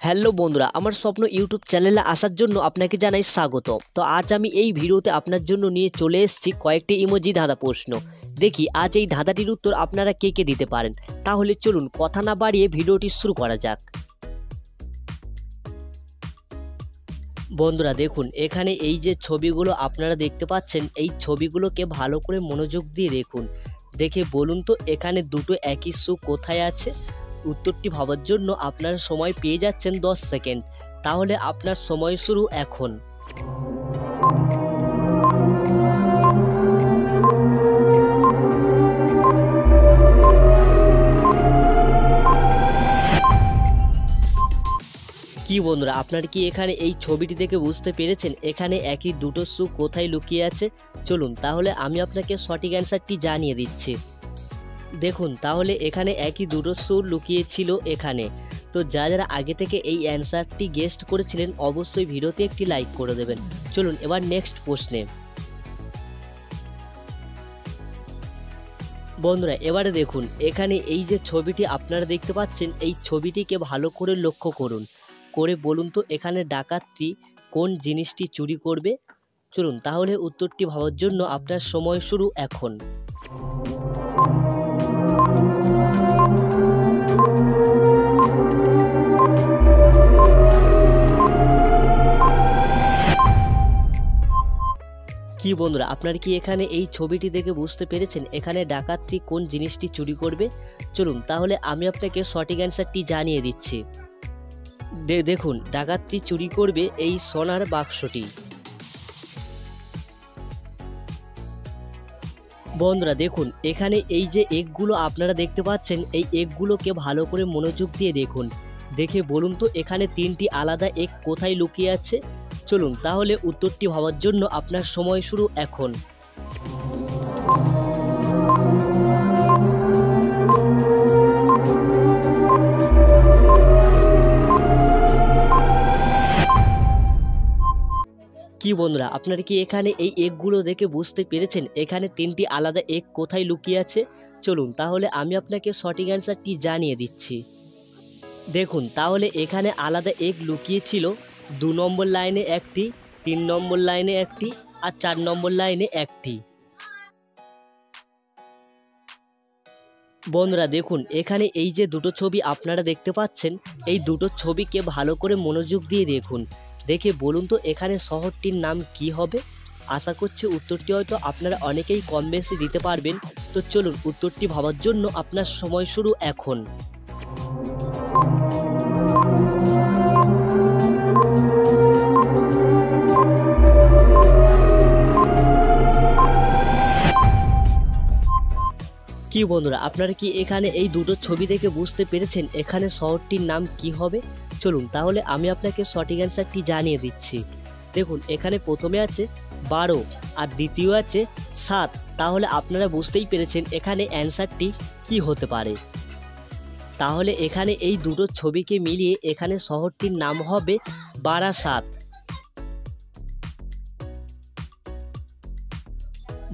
Hello বন্ধুরা, আমার স্বপ্ন ইউটিউব চ্যানেলে আসার জন্য আপনাকে জানাই স্বাগত। তো আজ আমি এই ভিডিওতে আপনার জন্য নিয়ে চলে এসেছি কয়েকটি ইমোজি ধাঁধা প্রশ্ন। দেখি আজ এই ধাঁধাটির উত্তর আপনারা কে কে দিতে পারেন। তাহলে চলুন কথা না বাড়িয়ে ভিডিওটি শুরু করা যাক। বন্ধুরা দেখুন, এখানে এই যে ছবিগুলো আপনারা দেখতে পাচ্ছেন, এই ছবিগুলোকে ভালো করে মনোযোগ দিয়ে দেখুন। দেখে বলুন তো এখানে দুটো একই শু কোথায় আছে। উত্তরটি ভাবার জন্য আপনারা সময় পেয়ে যাচ্ছেন 10 সেকেন্ড। তাহলে আপনার সময় শুরু এখন। কি বন্ধুরা, আপনারা কি এখানে এই ছবিটি দেখে বুঝতে পেরেছেন এখানে একই দুটো শু কোথায় লুকিয়ে আছে? চলুন তাহলে আমি আপনাকে সঠিক অ্যান্সারটি জানিয়ে দিচ্ছি। দেখুন, তাহলে এখানে একই দুটো শু লুকিয়ে ছিল এখানে। তো যারা আগে থেকে এই অ্যান্সারটি গেস্ট করেছিলেন অবশ্যই ভিডিওতে একটি লাইক করে দেবেন। চলুন এবার নেক্সট প্রশ্নে। বন্ধুরা এবারে দেখুন, এখানে এই যে ছবিটি আপনারা দেখতে পাচ্ছেন, এই ছবিটিকে ভালো করে লক্ষ্য করুন। করে বলুন তো এখানে ডাকাতটি কোন জিনিসটি চুরি করবে। চলুন তাহলে উত্তরটি ভাবার জন্য আপনার সময় শুরু এখন। কি বন্ধুরা, আপনারা কি এখানে এই ছবিটি দেখে বুঝতে পেরেছেন এখানে ডাকাতটি কোন জিনিসটি চুরি করবে? চলুন তাহলে আমি আপনাকে সঠিক অ্যান্সারটি জানিয়ে দিচ্ছি। দেখুন, ডাকাতটি চুরি করবে এই সোনার বাক্সটি। বন্ধুরা দেখুন, এখানে এই যে এগগুলো আপনারা দেখতে পাচ্ছেন, এই এগগুলোকে ভালো করে মনোযোগ দিয়ে দেখুন। দেখে বলুন তো এখানে তিনটি আলাদা এগ কোথায় লুকিয়ে আছে। চলুন তাহলে উত্তরটি ভাবার জন্য আপনার সময় শুরু এখন। কি বন্ধুরা, আপনারা কি এখানে এই এগগুলো দেখে বুঝতে পেরেছেন এখানে তিনটি আলাদা এগ কোথায় লুকিয়ে আছে? চলুন তাহলে আমি আপনাকে সঠিক অ্যান্সারটি জানিয়ে দিচ্ছি। দেখুন, তাহলে এখানে আলাদা এগ লুকিয়ে ছিল 2 নম্বর লাইনে একটি, 3 নম্বর লাইনে একটি আর 4 নম্বর লাইনে একটি। বন্ধুরা দেখুন, এখানে এই যে দুটো ছবি আপনারা দেখতে পাচ্ছেন, এই দুটো ছবিকে ভালো করে মনোযোগ দিয়ে দেখুন। দেখে বলুন তো এখানে শহরটির নাম কি হবে। আশা করছি উত্তরটি হয়তো আপনারা অনেকেই কম বেশি দিতে পারবেন। তো চলুন উত্তরটি ভাবার জন্য আপনার সময় শুরু এখন। কি বন্ধুরা, আপনারা কি এখানে এই দুটো ছবি দেখে বুঝতে পেরেছেন এখানে শহরটির নাম কি হবে? চলুন তাহলে আমি আপনাকে সঠিক অ্যান্সারটি জানিয়ে দিচ্ছি। দেখুন, এখানে প্রথমে আছে 12 আর দ্বিতীয় আছে 7। তাহলে আপনারা বুঝতেই পেরেছেন এখানে অ্যান্সারটি কি হতে পারে। তাহলে এখানে এই দুটো ছবিকে মিলিয়ে এখানে শহরটির নাম হবে বারাসাত।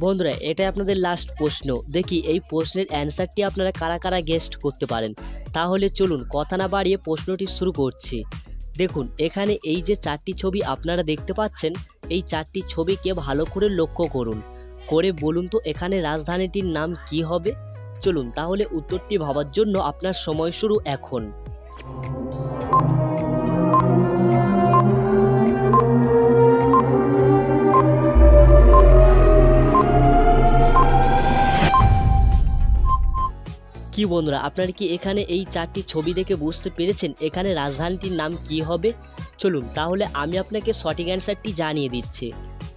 বন্ধুরা এটা আপনাদের লাস্ট প্রশ্ন। দেখি এই প্রশ্নের অ্যান্সারটি আপনারা কারা কারা গেস্ট করতে পারেন। তাহলে চলুন কথা না বাড়িয়ে প্রশ্নটি শুরু করছি। দেখুন, এখানে এই যে 4টি ছবি আপনারা দেখতে পাচ্ছেন, এই 4টি ছবিকে ভালো করে লক্ষ্য করুন। করে বলুন তো এখানে রাজধানীটির নাম কি হবে। চলুন তাহলে উত্তরটি ভাবার জন্য আপনার সময় শুরু এখন। কি বন্ধুরা, আপনারা কি এখানে এই 4টি ছবি দেখে বুঝতে পেরেছেন এখানে রাজধানীটির নাম কি হবে? চলুন তাহলে আমি আপনাকে সঠিক অ্যান্সারটি জানিয়ে দিচ্ছি।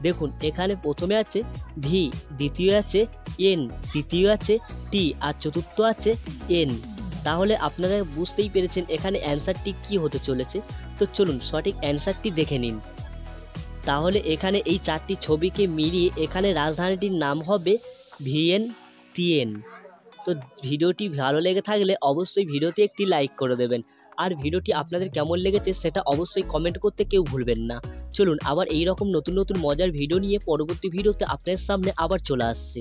দেখুন, এখানে প্রথমে আছে ভি, দ্বিতীয় আছে এন, তৃতীয় আছে টি আর চতুর্থ আছে এন। তাহলে আপনারা বুঝতেই পেরেছেন এখানে অ্যান্সারটি কি হতে চলেছে। তো চলুন সঠিক অ্যান্সারটি দেখে নিন। তাহলে এখানে এই 4টি ছবিকে মিলিয়ে এখানে রাজধানীটির নাম হবে ভিএন টিএন। তো ভিডিওটি ভালো লেগে থাকলে অবশ্যই ভিডিওতে একটি লাইক করে দেবেন। আর ভিডিওটি আপনাদের কেমন লেগেছে সেটা অবশ্যই কমেন্ট করতে কেউ ভুলবেন না। চলুন আবার এই রকম নতুন নতুন মজার ভিডিও নিয়ে পরবর্তী ভিডিওতে আপনাদের সামনে আবার চলে আসছে।